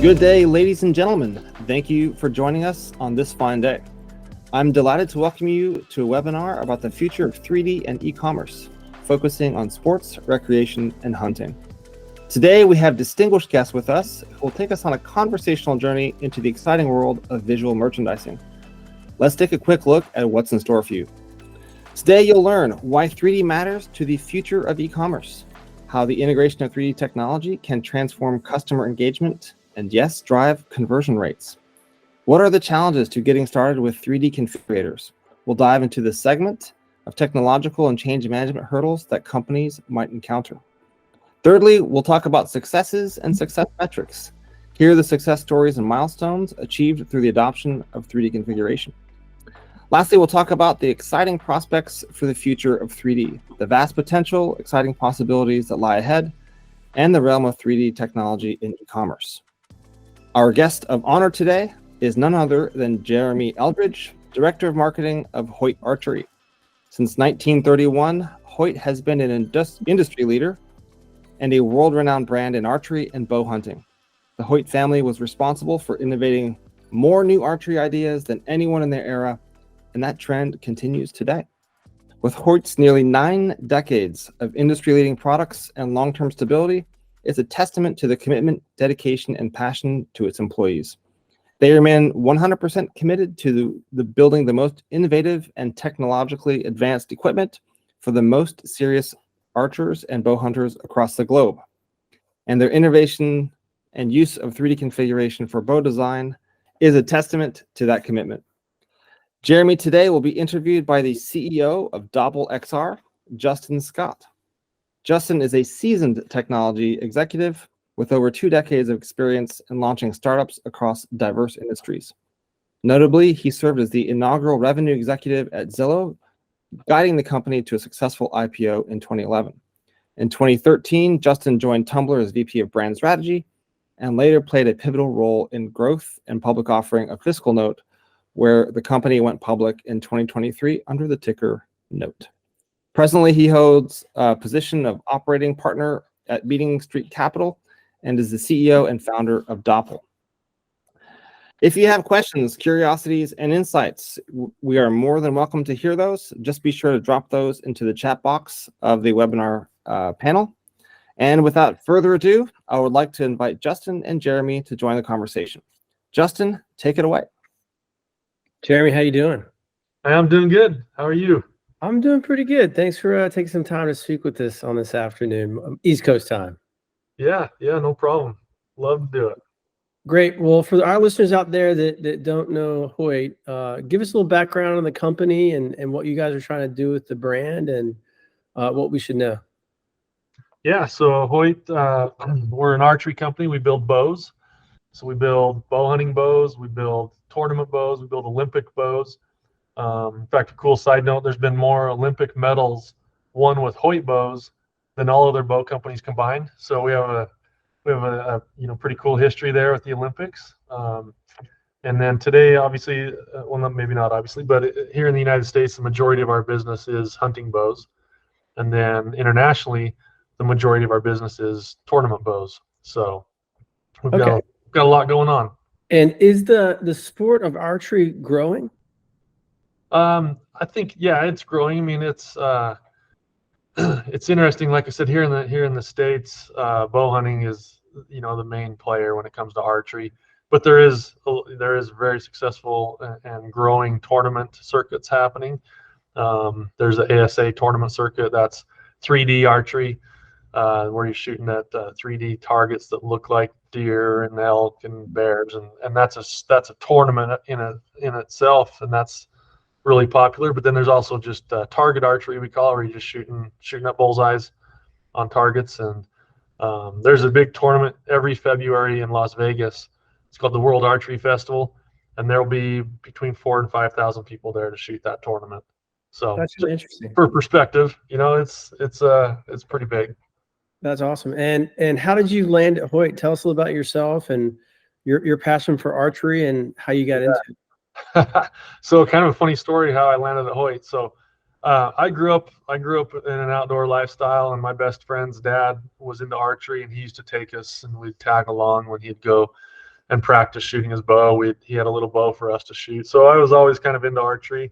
Good day, ladies and gentlemen. Thank you for joining us on this fine day. I'm delighted to welcome you to a webinar about the future of 3D and e-commerce, focusing on sports, recreation, and hunting. Today, we have distinguished guests with us who will take us on a conversational journey into the exciting world of visual merchandising. Let's take a quick look at what's in store for you. Today, you'll learn why 3D matters to the future of e-commerce, how the integration of 3D technology can transform customer engagement, and yes, drive conversion rates. What are the challenges to getting started with 3D configurators? We'll dive into the segment of technological and change management hurdles that companies might encounter. Thirdly, we'll talk about successes and success metrics. Here are the success stories and milestones achieved through the adoption of 3D configuration. Lastly, we'll talk about the exciting prospects for the future of 3D, the vast potential, exciting possibilities that lie ahead, and the realm of 3D technology in e-commerce. Our guest of honor today is none other than Jeremy Eldridge, Director of Marketing of Hoyt Archery. Since 1931, Hoyt has been an industry leader and a world-renowned brand in archery and bow hunting. The Hoyt family was responsible for innovating more new archery ideas than anyone in their era, and that trend continues today. With Hoyt's nearly 9 decades of industry-leading products and long-term stability, it's a testament to the commitment, dedication, and passion to its employees. They remain 100% committed to the building the most innovative and technologically advanced equipment for the most serious archers and bow hunters across the globe. And their innovation and use of 3D configuration for bow design is a testament to that commitment. Jeremy today will be interviewed by the CEO of Dopple XR, Justin Scott. Justin is a seasoned technology executive with over 2 decades of experience in launching startups across diverse industries. Notably, he served as the inaugural revenue executive at Zillow, guiding the company to a successful IPO in 2011. In 2013, Justin joined Tumblr as VP of Brand Strategy and later played a pivotal role in growth and public offering of Fiscal Note, where the company went public in 2023 under the ticker NOTE. Presently, he holds a position of operating partner at Meeting Street Capital and is the CEO and founder of Dopple. If you have questions, curiosities, and insights, we are more than welcome to hear those. Just be sure to drop those into the chat box of the webinar panel. And without further ado, I would like to invite Justin and Jeremy to join the conversation. Justin, take it away. Jeremy, how you doing? I'm doing good. How are you? I'm doing pretty good. Thanks for taking some time to speak with us on this afternoon, East Coast time. Yeah, no problem. Love to do it. Great. Well, for our listeners out there that don't know Hoyt, give us a little background on the company and what you guys are trying to do with the brand and what we should know. Yeah, so Hoyt, we're an archery company. We build bows. So we build bow hunting bows, we build tournament bows, we build Olympic bows. In fact, a cool side note, there's been more Olympic medals won with Hoyt bows than all other bow companies combined. So we have a pretty cool history there with the Olympics. And then today, obviously, well, maybe not obviously, but here in the United States, the majority of our business is hunting bows. And then internationally, the majority of our business is tournament bows. So we've got a lot going on. And is the sport of archery growing? I think, yeah, it's growing. I mean, it's interesting. Like I said, here in the States, bow hunting is, the main player when it comes to archery, but there is very successful and growing tournament circuits happening. There's an ASA tournament circuit that's 3D archery, where you're shooting at 3D targets that look like deer and elk and bears, and that's a tournament in itself, and that's really popular. But then there's also just target archery, we call it, where you're just shooting at bullseyes on targets. And there's a big tournament every February in Las Vegas. It's called the World Archery Festival, and there'll be between 4,000 and 5,000 people there to shoot that tournament. So that's really interesting. For perspective, it's pretty big. That's awesome. And how did you land at Hoyt? Tell us a little about yourself and your passion for archery and how you got into it. So kind of a funny story how I landed at Hoyt. So I grew up in an outdoor lifestyle, and my best friend's dad was into archery, and he used to take us and we'd tag along when he'd go and practice shooting his bow. He had a little bow for us to shoot. So I was always kind of into archery.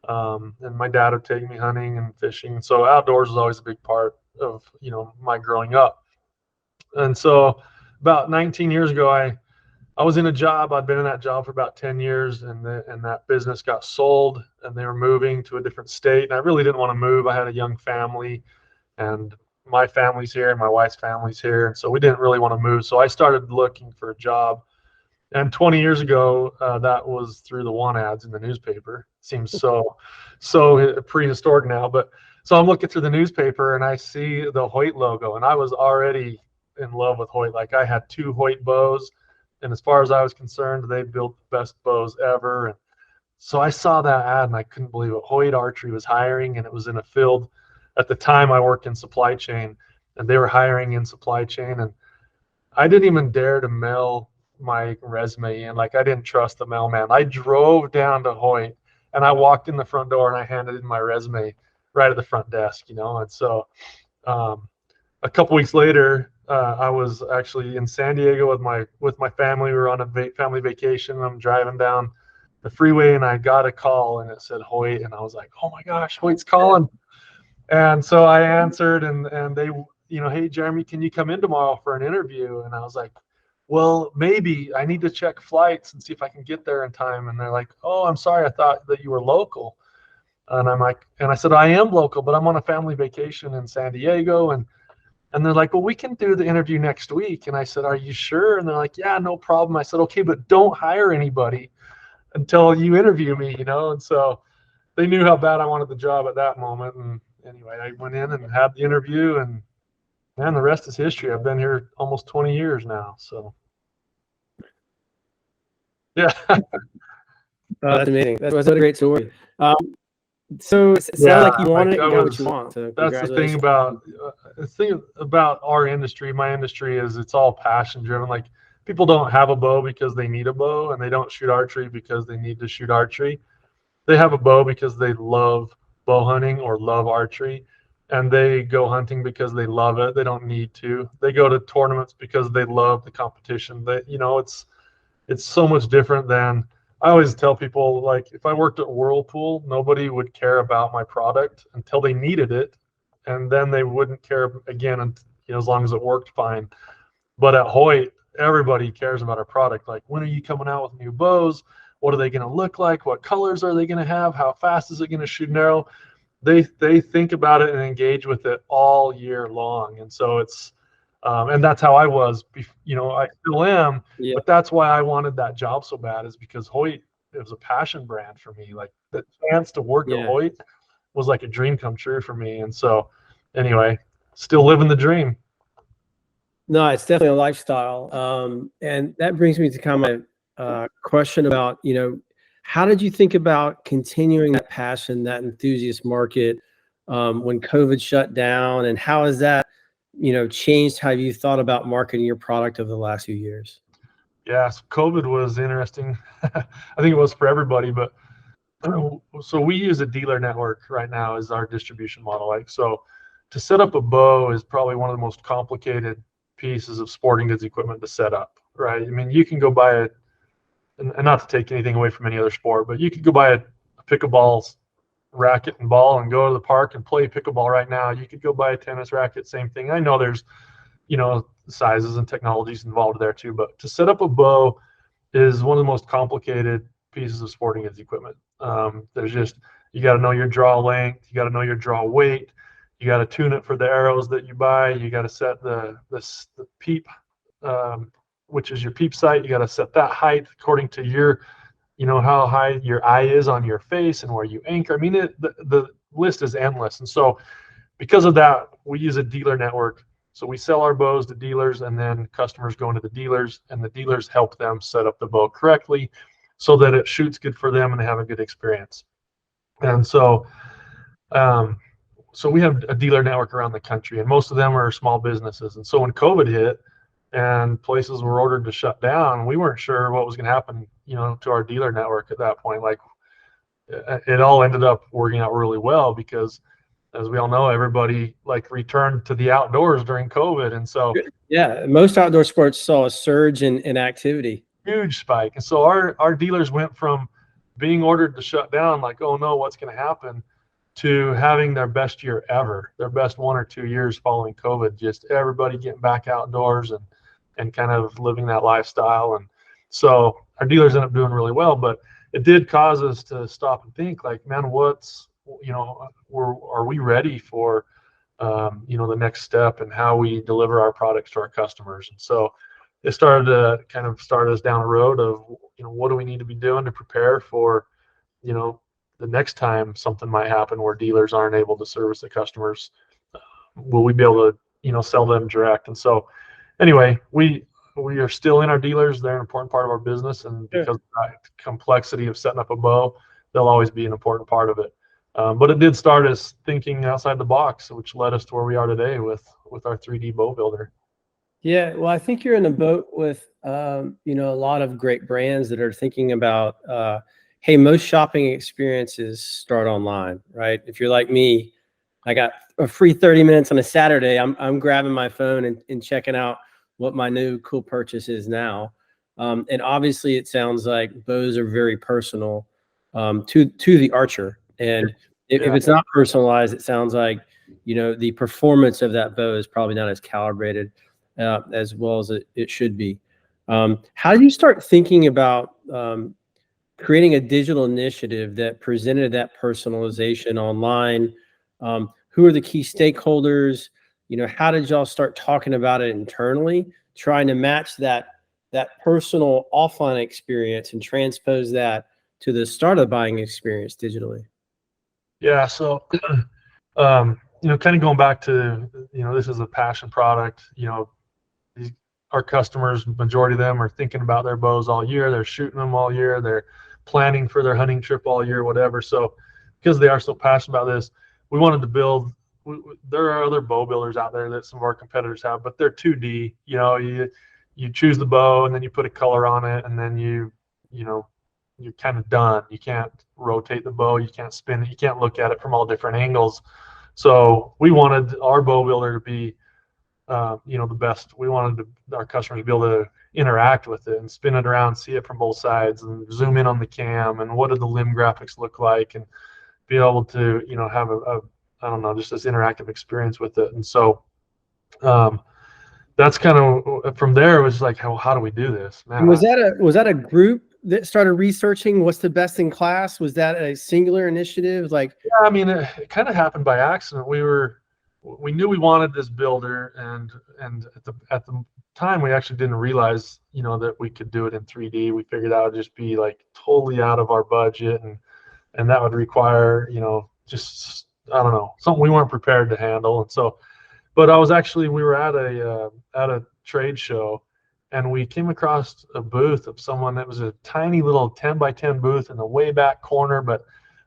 And my dad would take me hunting and fishing. So outdoors was always a big part of, my growing up. And so about 19 years ago, I was in a job. I'd been in that job for about 10 years, and that business got sold, and they were moving to a different state. And I really didn't want to move. I had a young family, and my family's here, and my wife's family's here, and so we didn't really want to move. So I started looking for a job. And 20 years ago, that was through the want ads in the newspaper. Seems so prehistoric now, but so I'm looking through the newspaper and I see the Hoyt logo, and I was already in love with Hoyt. Like, I had 2 Hoyt bows, and as far as I was concerned, they built the best bows ever. And so I saw that ad and I couldn't believe it. Hoyt Archery was hiring, and it was in a field. At the time, I worked in supply chain, and they were hiring in supply chain, and I didn't even dare to mail my resume in. Like, I didn't trust the mailman. I drove down to Hoyt, and I walked in the front door and I handed in my resume right at the front desk, And so a couple weeks later, I was actually in San Diego with my family. We were on a family vacation. I'm driving down the freeway, and I got a call, and it said Hoyt, and I was like, oh my gosh, Hoyt's calling. And so I answered, and they, hey, Jeremy, can you come in tomorrow for an interview? And I was like, well, maybe. I need to check flights and see if I can get there in time. And they're like, oh, I'm sorry, I thought that you were local. And I'm like, and I said, I am local, but I'm on a family vacation in San Diego. And they're like, well, we can do the interview next week. And I said, are you sure? And they're like, yeah, no problem. I said, okay, but don't hire anybody until you interview me, And so they knew how bad I wanted the job at that moment. And anyway, I went in and had the interview, and man, the rest is history. I've been here almost 20 years now. So yeah. That's amazing. That's a great story. So it sounds like you want it, you got what you want. So that's the thing about our industry. My industry is it's all passion driven. Like, people don't have a bow because they need a bow, and they don't shoot archery because they need to shoot archery. They have a bow because they love bow hunting or love archery, and they go hunting because they love it. They don't need to. They go to tournaments because they love the competition. It's so much different than, I always tell people, like, if I worked at Whirlpool, nobody would care about my product until they needed it, and then they wouldn't care again, and as long as it worked fine. But at Hoyt, everybody cares about our product. Like, when are you coming out with new bows? What are they going to look like? What colors are they going to have? How fast is it going to shoot an arrow? They think about it and engage with it all year long. And so it's and that's how I was, I still am, but that's why I wanted that job so bad, is because Hoyt, it was a passion brand for me. Like, the chance to work at Hoyt was like a dream come true for me. And so anyway, still living the dream. No, it's definitely a lifestyle. And that brings me to kind of my question about, how did you think about continuing that passion, that enthusiast market when COVID shut down, and how has that changed how you thought about marketing your product over the last few years? Yeah, so COVID was interesting. I think it was for everybody, but so we use a dealer network right now as our distribution model. Like, so to set up a bow is probably one of the most complicated pieces of sporting goods equipment to set up, right? I mean, you can go buy it, and not to take anything away from any other sport, but you could go buy a pickleball racket and ball and go to the park and play pickleball right now. You could go buy a tennis racket, same thing. I know there's, sizes and technologies involved there too, but to set up a bow is one of the most complicated pieces of sporting goods equipment. There's just, you got to know your draw length, you got to know your draw weight, you got to tune it for the arrows that you buy, you got to set the peep, which is your peep sight, you got to set that height according to your, how high your eye is on your face and where you anchor. I mean, the list is endless. And so because of that, we use a dealer network. So we sell our bows to dealers, and then customers go into the dealers, and the dealers help them set up the bow correctly so that it shoots good for them and they have a good experience. And so, so we have a dealer network around the country, and most of them are small businesses. And so when COVID hit and places were ordered to shut down, we weren't sure what was going to happen, to our dealer network at that point. Like, it all ended up working out really well because, as we all know, everybody returned to the outdoors during COVID. And so, yeah, most outdoor sports saw a surge in activity. huge spike. And so our dealers went from being ordered to shut down, like, oh no, what's going to happen, to having their best year ever, their best 1 or 2 years following COVID, just everybody getting back outdoors and kind of living that lifestyle. And so our dealers ended up doing really well, but it did cause us to stop and think, like, man, are we ready for, the next step and how we deliver our products to our customers? And so it started to kind of start us down a road of, what do we need to be doing to prepare for, the next time something might happen where dealers aren't able to service the customers. Will we be able to, sell them direct? And so anyway, we are still in our dealers. They're an important part of our business, and because of the complexity of setting up a bow, they'll always be an important part of it. But it did start us thinking outside the box, which led us to where we are today with our 3D bow builder. Yeah, well, I think you're in a boat with a lot of great brands that are thinking about, hey, most shopping experiences start online, right? If you're like me, I got a free 30 minutes on a Saturday. I'm grabbing my phone and checking out what my new cool purchase is now. And obviously, it sounds like bows are very personal to the archer. And if it's not personalized, it sounds like the performance of that bow is probably not as calibrated as well as it should be. How did you start thinking about creating a digital initiative that presented that personalization online? Who are the key stakeholders? How did y'all start talking about it internally, trying to match that personal offline experience and transpose that to the startup buying experience digitally? Yeah. So, kind of going back to, this is a passion product. Our customers, majority of them are thinking about their bows all year. They're shooting them all year. They're planning for their hunting trip all year, whatever. So because they are so passionate about this, we wanted to build. There are other bow builders out there that some of our competitors have, but they're 2D. You choose the bow and then you put a color on it, and then you're kind of done. You can't rotate the bow. You can't spin it. You can't look at it from all different angles. So we wanted our bow builder to be, the best. We wanted our customers to be able to interact with it and spin it around, see it from both sides, and zoom in on the cam, and what did the limb graphics look like, and be able to, have just this interactive experience with it. And so that's kind of from there. It was like, how do we do this, man? Was that a group that started researching what's the best in class? Was that a singular initiative? Like, yeah, I mean, it kind of happened by accident. We knew we wanted this builder, and at the time we actually didn't realize, that we could do it in 3D. We figured that would just be like totally out of our budget, and that would require, just, I don't know, something we weren't prepared to handle. And so, but we were at a trade show, and we came across a booth of someone that was a tiny little 10 by 10 booth in the way back corner, but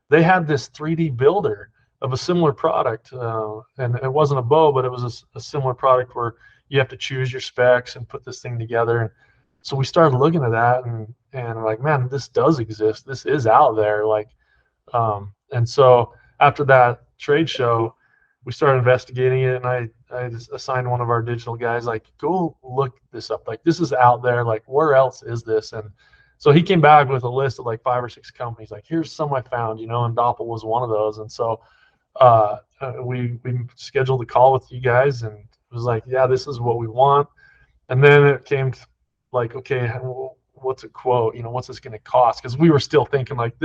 they had this 3D builder of a similar product, and it wasn't a bow, but it was a similar product where you have to choose your specs and put this thing together. And so we started looking at that, and like, man, this does exist. This is out there. Like, and so after that trade show, we started investigating it, and I just assigned one of our digital guys, like, go look this up. Like, this is out there. Like, where else is this? And so he came back with a list of like 5 or 6 companies. Like, here's some I found, and Dopple was one of those. And so we scheduled a call with you guys, and it was like, yeah, this is what we want. And then it came to like, okay, what's a quote? What's this going to cost? Because we were still thinking, like,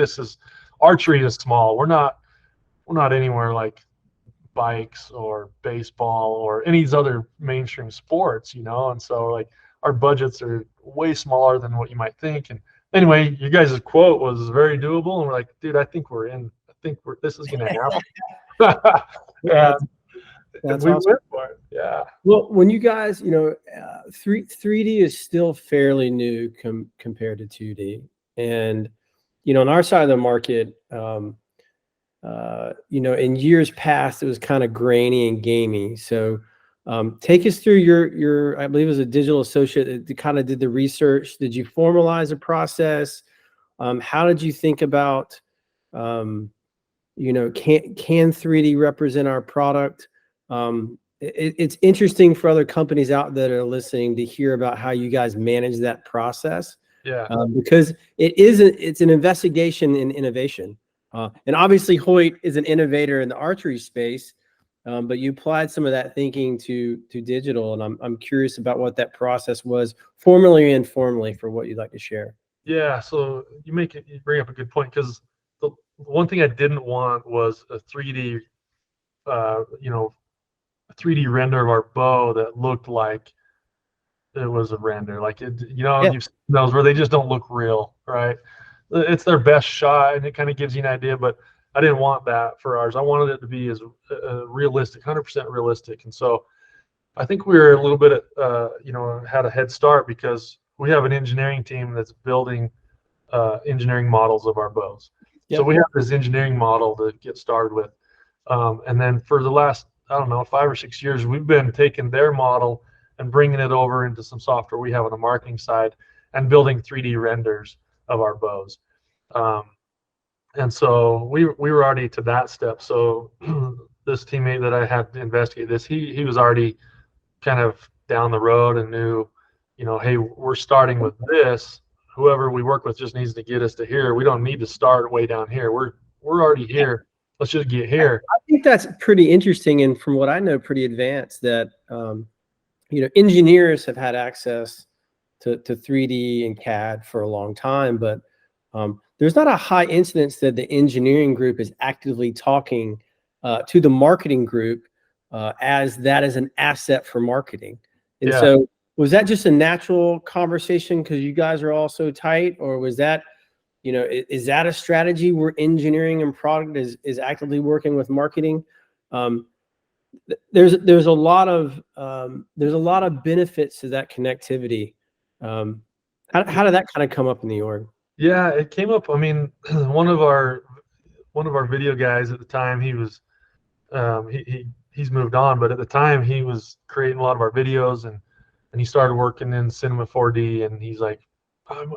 archery is small. We're not anywhere like bikes or baseball or any of these other mainstream sports, and so like our budgets are way smaller than what you might think. And anyway, you guys' quote was very doable, and we're like, dude, I think this is going to happen. That's we awesome. went for it. Yeah. Well, when you guys, 3D is still fairly new compared to 2D, and on our side of the market, in years past, it was kind of grainy and gamey. So take us through your, I believe it was a digital associate that kind of did the research. Did you formalize a process? How did you think about, can 3D represent our product? It's interesting for other companies out there that are listening to hear about how you guys manage that process. Yeah. Because it's an investigation in innovation. And obviously Hoyt is an innovator in the archery space, but you applied some of that thinking to digital, and I'm curious about what that process was, formally and informally, for what you'd like to share. Yeah. So you bring up a good point, because the one thing I didn't want was a 3D, you know, a 3D render of our bow that looked like it was a render. Like it, Yeah. you've seen those where they just don't look real, right? It's their best shot, and it kind of gives you an idea. But I didn't want that for ours. I wanted it to be as realistic, 100% realistic. And so I think we were a little bit, had a head start, because we have an engineering team that's building engineering models of our bows. So Yep. we have this engineering model to get started with. And then for the last, I don't know, 5 or 6 years, we've been taking their model and bringing it over into some software we have on the marketing side and building 3D renders of our bows. And so we were already to that step. So this teammate that I had to investigate this, he was already kind of down the road and knew, hey, we're starting with this. Whoever we work with just needs to get us to here. We don't need to start way down here. We're already here. Let's just get here. I think that's pretty interesting, and from what I know, pretty advanced. That engineers have had access to 3D and CAD for a long time, but there's not a high incidence that the engineering group is actively talking to the marketing group as that is an asset for marketing. And Yeah. so was that just a natural conversation because you guys are all so tight, or was that, is that a strategy where engineering and product is actively working with marketing? There's a lot of benefits to that connectivity. How did that kind of come up in the org? Yeah, it came up. I mean, one of our video guys at the time, he was he's moved on, but at the time he was creating a lot of our videos, and he started working in Cinema 4D, and he's like,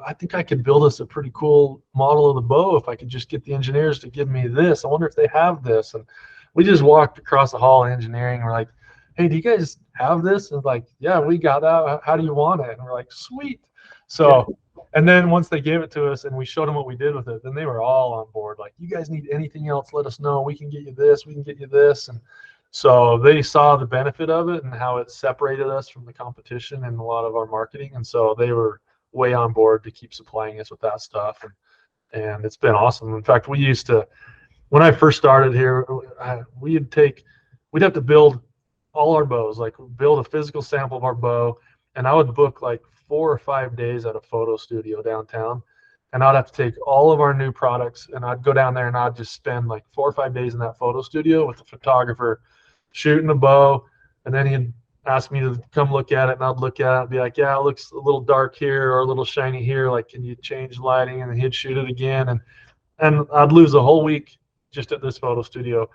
I think I could build us a pretty cool model of the bow if I could just get the engineers to give me this. I wonder if they have this. And we just walked across the hall in engineering. We're like, hey, do you guys have this? And like, yeah, we got that. How do you want it? And we're like, sweet. So, and then once they gave it to us and we showed them what we did with it, then they were all on board. Like, you guys need anything else, let us know. We can get you this. We can get you this. And so they saw the benefit of it and how it separated us from the competition in a lot of our marketing. And so they were way on board to keep supplying us with that stuff. And it's been awesome. In fact, we used to, when I first started here, we'd have to build all our bows, like build a physical sample of our bow. And I would book like 4 or 5 days at a photo studio downtown. And I'd have to take all of our new products and I'd go down there and I'd just spend like 4 or 5 days in that photo studio with the photographer shooting a bow. And then he'd ask me to come look at it, and I'd look at it and be like, yeah, it looks a little dark here or a little shiny here. Like, can you change lighting? And then he'd shoot it again. And I'd lose a whole week just at this photo studio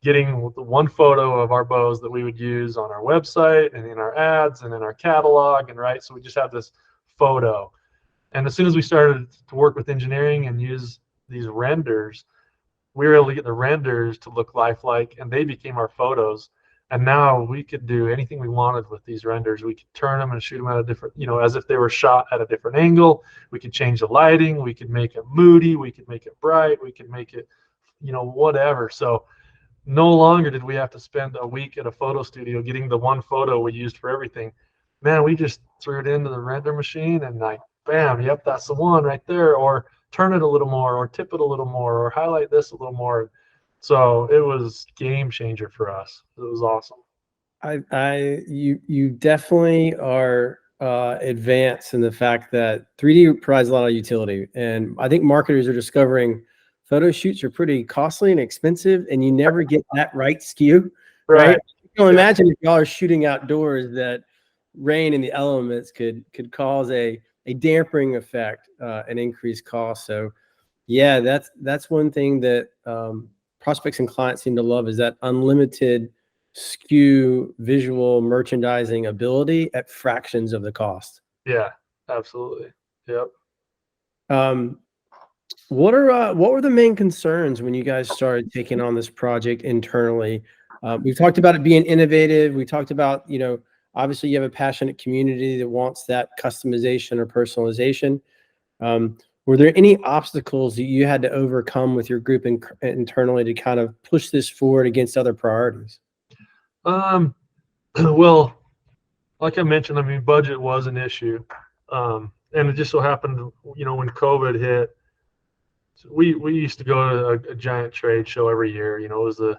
getting one photo of our bows that we would use on our website and in our ads and in our catalog. And right, so we just have this photo. And as soon as we started to work with engineering and use these renders, we were able to get the renders to look lifelike, and they became our photos. And now we could do anything we wanted with these renders. We could turn them and shoot them at a different, as if they were shot at a different angle. We could change the lighting. We could make it moody. We could make it bright. We could make it, whatever. So no longer did we have to spend a week at a photo studio getting the one photo we used for everything. Man, we just threw it into the render machine and like, bam, yep, that's the one right there. Or turn it a little more, or tip it a little more, or highlight this a little more. So it was game changer for us. It was awesome. You definitely are advanced in the fact that 3D provides a lot of utility, and I think marketers are discovering photo shoots are pretty costly and expensive, and you never get that right skew, right? You can imagine if y'all are shooting outdoors, that rain and the elements could cause a dampering effect, an increased cost. So yeah, that's one thing that prospects and clients seem to love, is that unlimited skew visual merchandising ability at fractions of the cost. Yeah, absolutely. Yep. What were the main concerns when you guys started taking on this project internally? We've talked about it being innovative. We talked about, obviously you have a passionate community that wants that customization or personalization. Were there any obstacles that you had to overcome with your group internally to kind of push this forward against other priorities? Well, like I mentioned, I mean, budget was an issue. And it just so happened, when COVID hit, we used to go to a giant trade show every year. It was the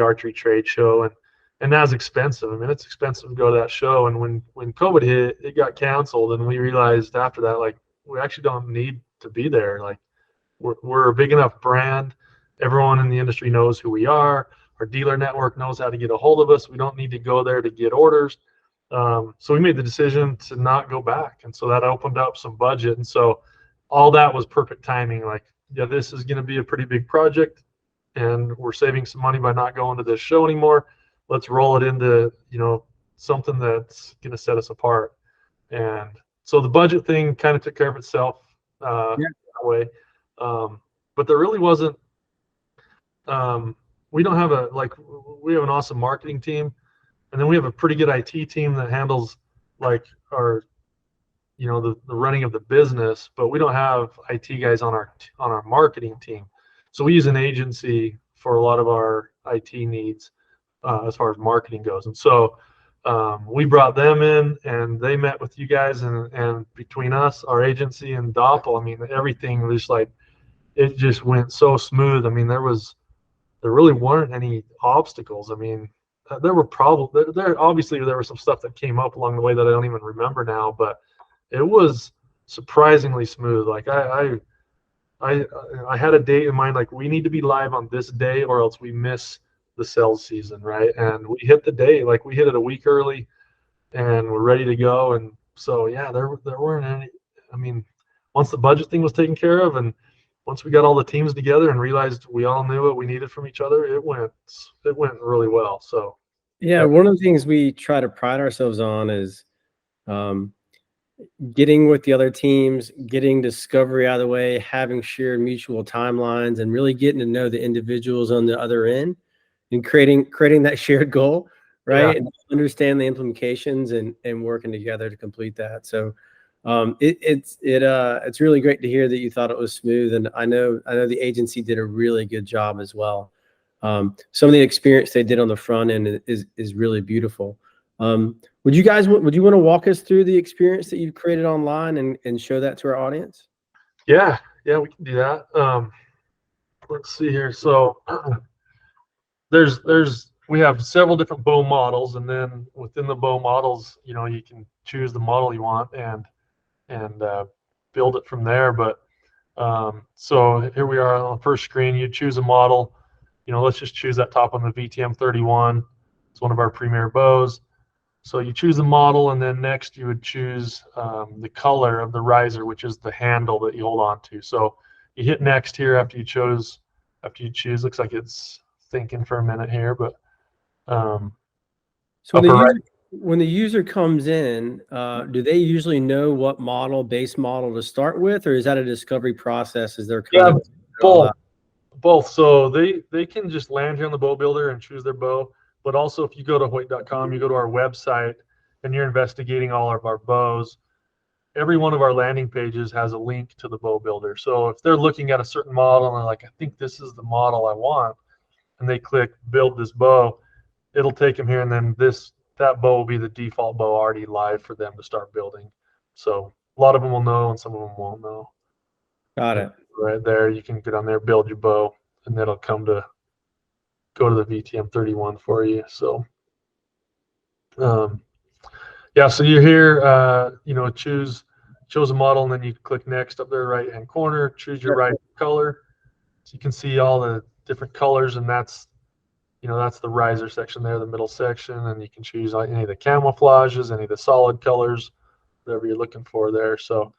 archery trade show, and that's expensive. I mean, it's expensive to go to that show. And when COVID hit, it got canceled, and we realized after that, like, we actually don't need to be there. Like, we're a big enough brand. Everyone in the industry knows who we are. Our dealer network knows how to get a hold of us. We don't need to go there to get orders. So we made the decision to not go back, and so that opened up some budget. And so all that was perfect timing. Like, yeah, this is going to be a pretty big project, and we're saving some money by not going to this show anymore. Let's roll it into something that's going to set us apart. And so the budget thing kind of took care of itself that way. But there really wasn't. We don't have we have an awesome marketing team, and then we have a pretty good IT team that handles like our the running of the business, but we don't have IT guys on our marketing team. So we use an agency for a lot of our IT needs as far as marketing goes. And so we brought them in, and they met with you guys, and between us, our agency, and Dopple, I mean, everything was like, it just went so smooth. I mean, there really weren't any obstacles. I mean, there were problems. Obviously there was some stuff that came up along the way that I don't even remember now, but it was surprisingly smooth. Like I had a date in mind, like, we need to be live on this day or else we miss the sales season, right? And we hit the day, like, we hit it a week early, and we're ready to go. And so yeah, there weren't any. I mean, once the budget thing was taken care of, and once we got all the teams together and realized we all knew what we needed from each other, it went really well. So yeah, one of the things we try to pride ourselves on is getting with the other teams, getting discovery out of the way, having shared mutual timelines, and really getting to know the individuals on the other end, and creating that shared goal, right? Yeah. And understand the implications, and working together to complete that. So it's really great to hear that you thought it was smooth, and I know the agency did a really good job as well. Some of the experience they did on the front end is really beautiful. Would you want to walk us through the experience that you've created online and show that to our audience? Yeah, we can do that. Let's see here. So we have several different bow models, and then within the bow models, you can choose the model you want and build it from there. But so here we are on the first screen. You choose a model. Let's just choose that top on the VTM 31. It's one of our premier bows. So you choose the model, and then next you would choose the color of the riser, which is the handle that you hold on to. So you hit next here after you choose. Looks like it's thinking for a minute here, but so when the user comes in, do they usually know what base model to start with, or is that a discovery process as they're kind of both. So they can just land here on the bow builder and choose their bow. But also, if you go to Hoyt.com, you go to our website, and you're investigating all of our bows, every one of our landing pages has a link to the bow builder. So if they're looking at a certain model and they're like, I think this is the model I want, and they click build this bow, it'll take them here, and then that bow will be the default bow already live for them to start building. So a lot of them will know, and some of them won't know. Got it. Right there, you can get on there, build your bow, and that'll go to the VTM 31 for you. So yeah, so you're here, choose a model, and then you click next up there, right hand corner, choose your right color. So you can see all the different colors, and that's the riser section there, the middle section, and you can choose any of the camouflages, any of the solid colors, whatever you're looking for there. So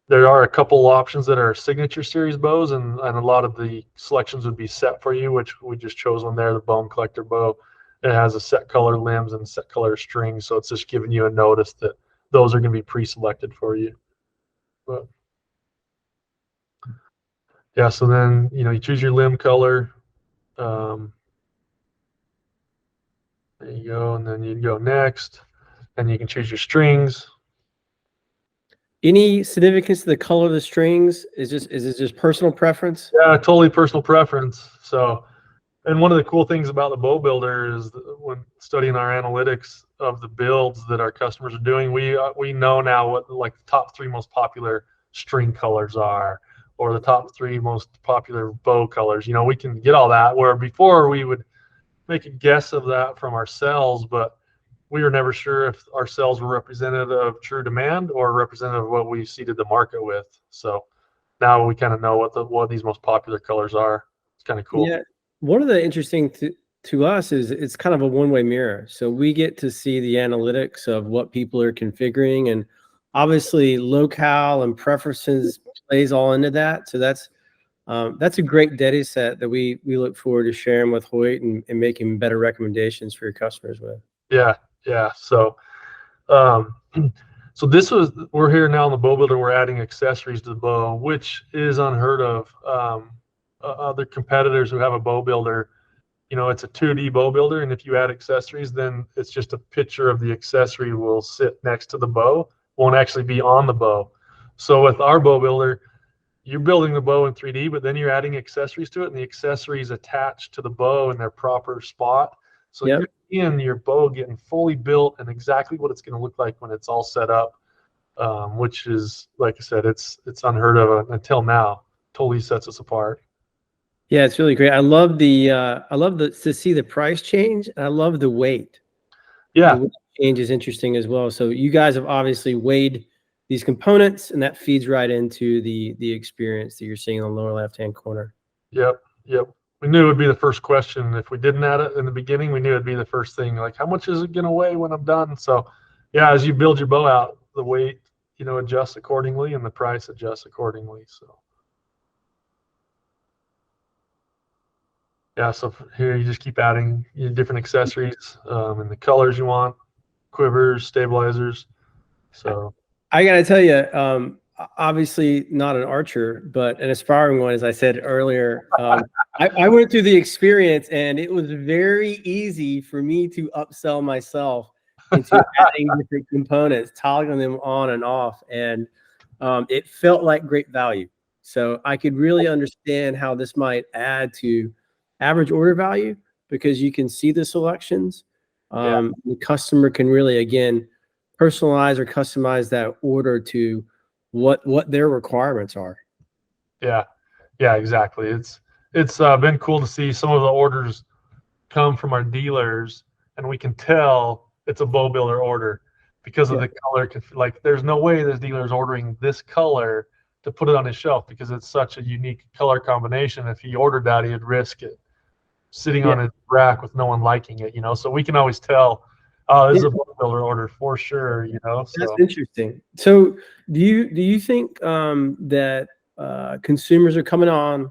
there are a couple options that are signature series bows, and a lot of the selections would be set for you, which we just chose one there, the Bone Collector bow. It has a set color limbs and set color strings, so it's just giving you a notice that those are going to be pre-selected for you. But yeah, so then you choose your limb color. There you go, and then you go next, and you can choose your strings. Any significance to the color of the strings? Is it just personal preference? Yeah, totally personal preference. So, and one of the cool things about the bow builder is that when studying our analytics of the builds that our customers are doing, we know now what like the top 3 most popular string colors are, or the top 3 most popular bow colors. You know, we can get all that, where before we would make a guess of that from our cells, but we were never sure if our cells were representative of true demand or representative of what we seeded the market with. So now we kind of know what these most popular colors are. It's kind of cool. Yeah. One of the interesting to us is it's kind of a one-way mirror. So we get to see the analytics of what people are configuring, and obviously locale and preferences plays all into that. So that's a great data set that we look forward to sharing with Hoyt and making better recommendations for your customers with. Yeah, yeah. So, so we're here now in the bow builder. We're adding accessories to the bow, which is unheard of. Other competitors who have a bow builder, you know, it's a 2D bow builder, and if you add accessories, then it's just a picture of the accessory will sit next to the bow, won't actually be on the bow. So with our bow builder, you're building the bow in 3D, but then you're adding accessories to it, and the accessories attached to the bow in their proper spot. So Yep. you're in your bow getting fully built and exactly what it's going to look like when it's all set up, which is, like I said, it's unheard of until now. Totally sets us apart. Yeah, it's really great. I love to see the price change. And I love the weight. Yeah. The weight change is interesting as well. So you guys have obviously weighed these components, and that feeds right into the experience that you're seeing in the lower left-hand corner. Yep. We knew it would be the first question. If we didn't add it in the beginning, we knew it'd be the first thing. Like, how much is it going to weigh when I'm done? So, yeah, as you build your bow out, the weight, you know, adjusts accordingly, and the price adjusts accordingly. So, yeah. So here you just keep adding different accessories and the colors you want, quivers, stabilizers. So, I got to tell you, obviously not an archer, but an aspiring one, as I said earlier. I went through the experience, and it was very easy for me to upsell myself into adding different components, toggling them on and off, and it felt like great value. So I could really understand how this might add to average order value, because you can see the selections. The customer can really, again, personalize or customize that order to what their requirements are. yeah, exactly. It's been cool to see some of the orders come from our dealers, and we can tell it's a bow builder order because of the color. Like, there's no way this dealer is ordering this color to put it on his shelf because it's such a unique color combination. If he ordered that, he'd risk it sitting on his rack with no one liking it, you know. So we can always tell, oh, this is a bow builder order for sure, you know. So That's interesting. So do you think that consumers are coming on,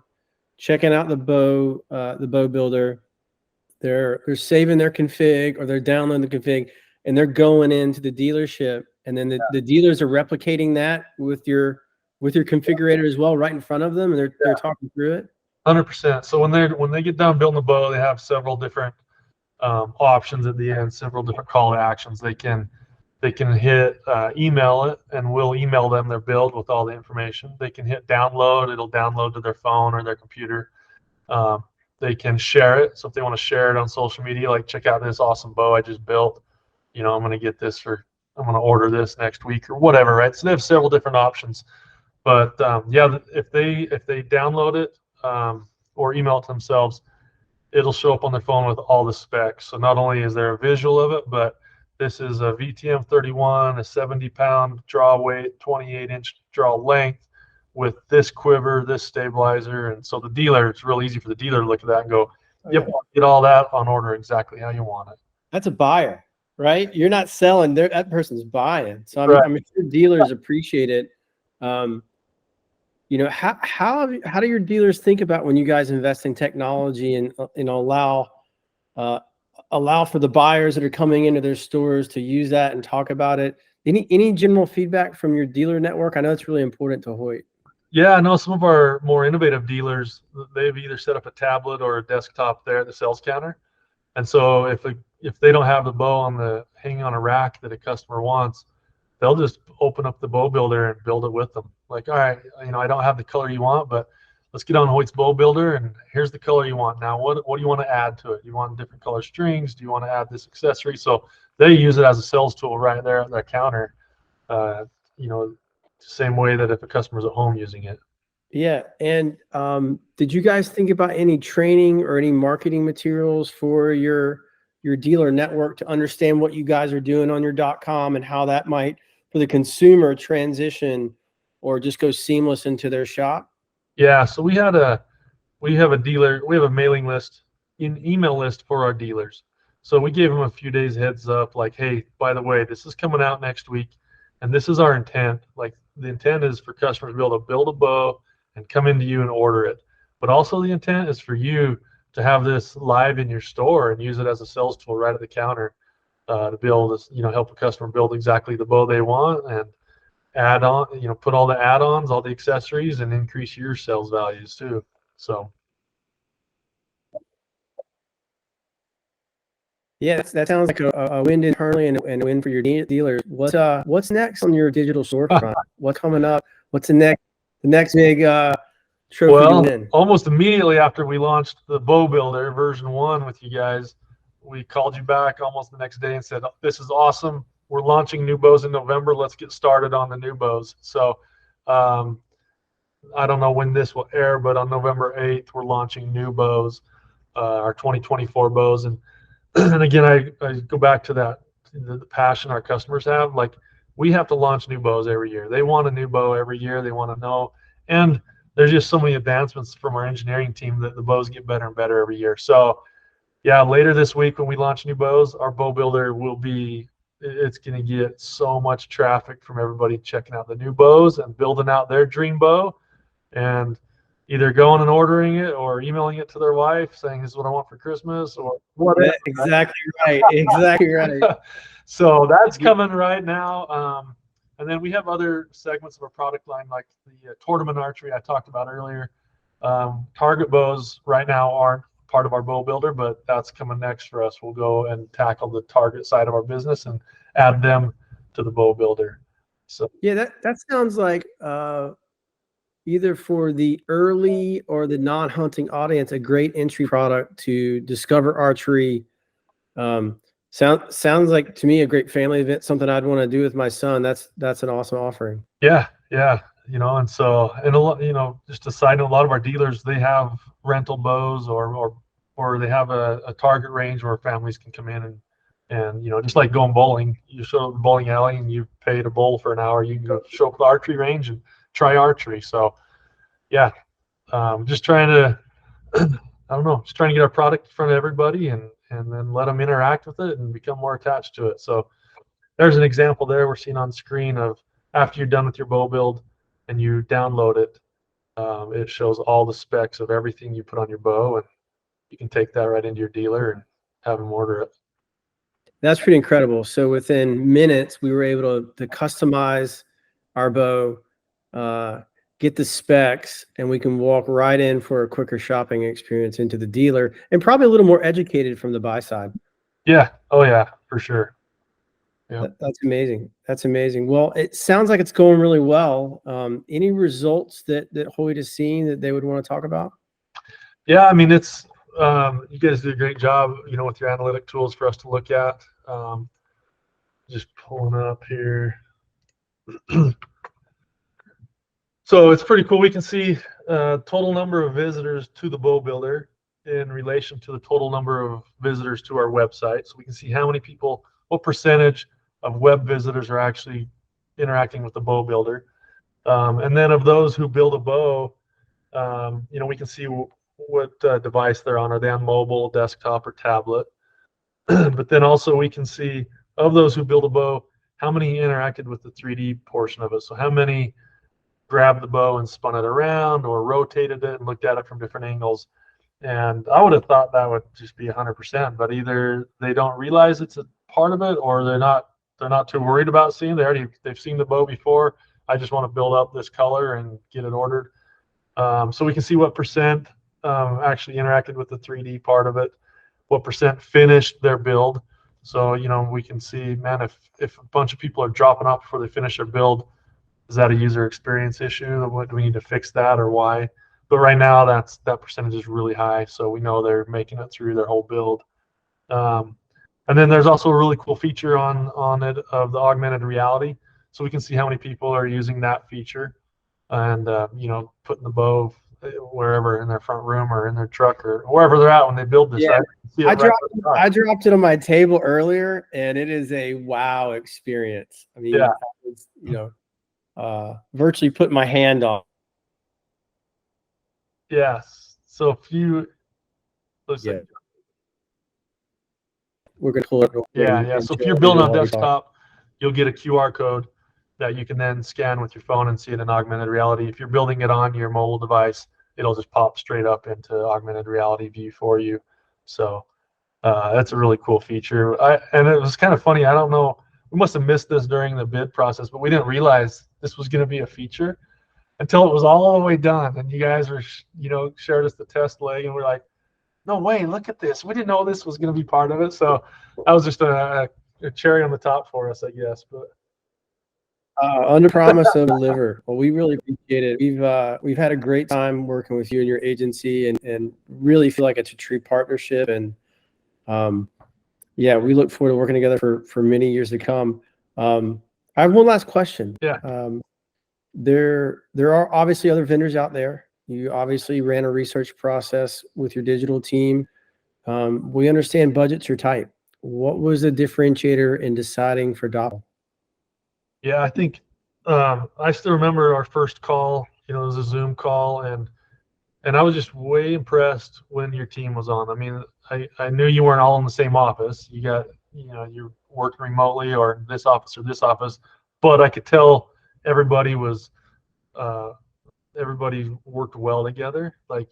checking out the bow builder, they're saving their config, or they're downloading the config, and they're going into the dealership, and then the dealers are replicating that with your configurator as well, right in front of them, and they're talking through it? 100%. So when they get done building the bow, they have several different options at the end, several different call to actions. They can hit email it, and we'll email them their build with all the information. They can hit download; it'll download to their phone or their computer. They can share it. So if they want to share it on social media, like, check out this awesome bow I just built. You know, I'm going to order this next week or whatever, right? So they have several different options. But yeah, if they download it or email it to themselves, it'll show up on their phone with all the specs. So not only is there a visual of it, but this is a VTM 31, a 70-pound draw weight, 28-inch draw length with this quiver, this stabilizer. And so the dealer, it's real easy for the dealer to look at that and go, yep, I'll get all that on order exactly how you want it. That's a buyer, right? You're not selling, that person's buying. So I'm sure dealers appreciate it. You know, how do your dealers think about when you guys invest in technology and allow for the buyers that are coming into their stores to use that and talk about it? Any general feedback from your dealer network? I know it's really important to Hoyt. Yeah, I know some of our more innovative dealers, they've either set up a tablet or a desktop there at the sales counter. And so if they don't have the bow hanging on a rack that a customer wants, they'll just open up the bow builder and build it with them. Like, all right, I don't have the color you want, but let's get on Hoyt's bow builder, and here's the color you want. Now, what do you want to add to it? Do you want different color strings? Do you want to add this accessory? So they use it as a sales tool right there at their counter. Same way that if a customer's at home using it. Yeah. And did you guys think about any training or any marketing materials for your dealer network to understand what you guys are doing on your .com and how that might, for the consumer, transition or just go seamless into their shop? Yeah. So we have a mailing list, an email list for our dealers. So we gave them a few days heads up, like, hey, by the way, this is coming out next week, and this is our intent. Like, the intent is for customers to be able to build a bow and come into you and order it. But also the intent is for you to have this live in your store and use it as a sales tool right at the counter, to be able to, help a customer build exactly the bow they want and add on, put all the add-ons, all the accessories, and increase your sales values too. So. Yeah, that sounds like a win internally and a win for your dealers. What's next on your digital storefront? What's coming up? What's the next big trophy to win? Almost immediately after we launched the bow builder version 1 with you guys, we called you back almost the next day and said, this is awesome. We're launching new bows in November. Let's get started on the new bows. So I don't know when this will air, but on November 8th, we're launching new bows, our 2024 bows. And again, I go back to that, the passion our customers have. Like, we have to launch new bows every year. They want a new bow every year. They want to know. And there's just so many advancements from our engineering team that the bows get better and better every year. So yeah, later this week when we launch new bows, our bow builder it's going to get so much traffic from everybody checking out the new bows and building out their dream bow, and either going and ordering it or emailing it to their wife saying, this is what I want for Christmas or whatever. Exactly right. Exactly right. So that's coming right now. And then we have other segments of our product line, like the tournament archery I talked about earlier. Target bows right now aren't part of our bow builder, but that's coming next for us. We'll go and tackle the target side of our business and add them to the bow builder. So yeah, that sounds like either for the early or the non-hunting audience, a great entry product to discover archery. Sounds like to me a great family event, something I'd want to do with my son. That's an awesome offering. Yeah. And so, and a lot, just a side note, a lot of our dealers, they have rental bows or they have a target range where families can come in and just like going bowling, you show up the bowling alley and you pay to bowl for an hour, you can go show up the archery range and try archery. So yeah, just trying to, just trying to get our product in front of everybody and then let them interact with it and become more attached to it. So there's an example there we're seeing on screen of after you're done with your bow build and you download it, it shows all the specs of everything you put on your bow, and you can take that right into your dealer and have them order it. That's pretty incredible. So within minutes, we were able to customize our bow, get the specs, and we can walk right in for a quicker shopping experience into the dealer, and probably a little more educated from the buy side. Yeah. Oh yeah, for sure. Yeah. That's amazing. That's amazing. Well, it sounds like it's going really well. Any results that Hoyt is seeing that they would want to talk about? Yeah, I mean, it's you guys do a great job, with your analytic tools for us to look at. Just pulling up here. So it's pretty cool. We can see total number of visitors to the bow builder in relation to the total number of visitors to our website. So we can see how many people, what percentage of web visitors are actually interacting with the bow builder. And then of those who build a bow, we can see what device they're on. Are they on mobile, desktop, or tablet? But then also we can see of those who build a bow, how many interacted with the 3D portion of it. So how many grabbed the bow and spun it around or rotated it and looked at it from different angles. And I would have thought that would just be 100%, but either they don't realize it's a part of it, or they're not too worried about seeing. They've seen the bow before. I just want to build up this color and get it ordered. So we can see what percent actually interacted with the 3D part of it, what percent finished their build. So, we can see, man, if a bunch of people are dropping off before they finish their build, is that a user experience issue? What do we need to fix that, or why? But right now, that percentage is really high, so we know they're making it through their whole build. And then there's also a really cool feature on it of the augmented reality, so we can see how many people are using that feature, and putting the bow wherever in their front room or in their truck or wherever they're at when they build this. Yeah. Right? See it I right dropped by the car. I dropped it on my table earlier, and it is a wow experience. I mean, Yeah. it's, virtually put my hand on. Yes. So if you, Yeah. We're gonna pull it. yeah. So if you're building on desktop, you'll get a QR code that you can then scan with your phone and see it in augmented reality. If you're building it on your mobile device, it'll just pop straight up into augmented reality view for you. So that's a really cool feature. And it was kind of funny. I don't know. We must have missed this during the bid process, but we didn't realize this was going to be a feature until it was all the way done. And you guys were, shared us the test leg, and we're like, no way, look at this. We didn't know this was going to be part of it. So that was just a cherry on the top for us, I guess. But under promise of deliver. Well, we really appreciate it. We've had a great time working with you and your agency, and really feel like it's a true partnership. And we look forward to working together for many years to come. I have one last question. Yeah. There are obviously other vendors out there. You obviously ran a research process with your digital team. We understand budgets are tight. What was the differentiator in deciding for Dopple? Yeah, I think I still remember our first call. It was a Zoom call, and I was just way impressed when your team was on. I mean, I knew you weren't all in the same office. You got, you're working remotely or this office or this office, but I could tell everybody worked well together. Like,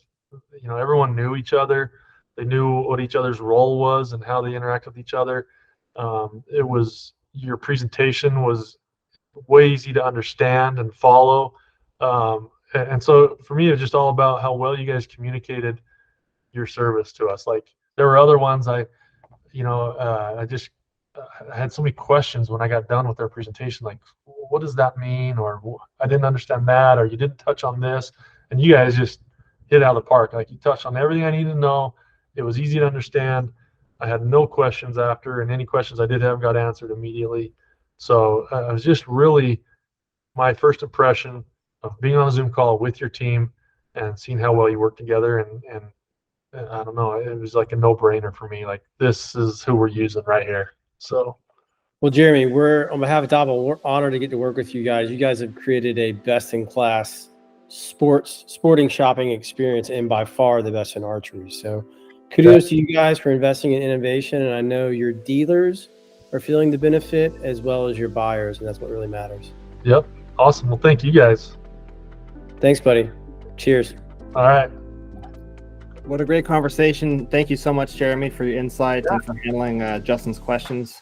everyone knew each other. They knew what each other's role was and how they interact with each other. Your presentation was way easy to understand and follow. And so for me, it's just all about how well you guys communicated your service to us. Like, there were other ones I had so many questions when I got done with their presentation, like, what does that mean? Or I didn't understand that, or you didn't touch on this. And you guys just hit it out of the park. Like, you touched on everything I needed to know. It was easy to understand. I had no questions after, and any questions I did have got answered immediately. So it was just really my first impression of being on a Zoom call with your team and seeing how well you work together. And I don't know, it was like a no-brainer for me. Like, this is who we're using right here. So, well, Jeremy, we're on behalf of Dopple, we're honored to get to work with you guys. You guys have created a best-in-class sporting shopping experience, and by far the best in archery. So kudos to you guys for investing in innovation. And I know your dealers are feeling the benefit as well as your buyers, and that's what really matters. Yep. Awesome. Well, thank you guys. Thanks, buddy. Cheers. All right. What a great conversation. Thank you so much, Jeremy, for your insight and for handling Justin's questions.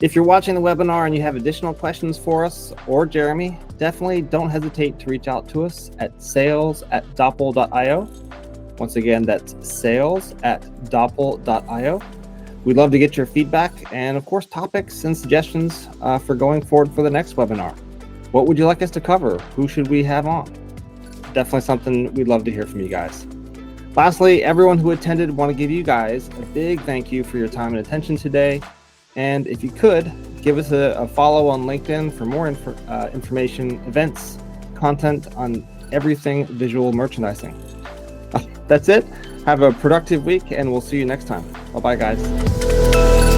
If you're watching the webinar and you have additional questions for us or Jeremy, definitely don't hesitate to reach out to us at sales@dopple.io. Once again, that's sales@dopple.io. We'd love to get your feedback and, of course, topics and suggestions for going forward for the next webinar. What would you like us to cover? Who should we have on? Definitely something we'd love to hear from you guys. Lastly, everyone who attended, want to give you guys a big thank you for your time and attention today. And if you could, give us a follow on LinkedIn for more information, events, content on everything visual merchandising. That's it. Have a productive week, and we'll see you next time. Bye-bye, guys.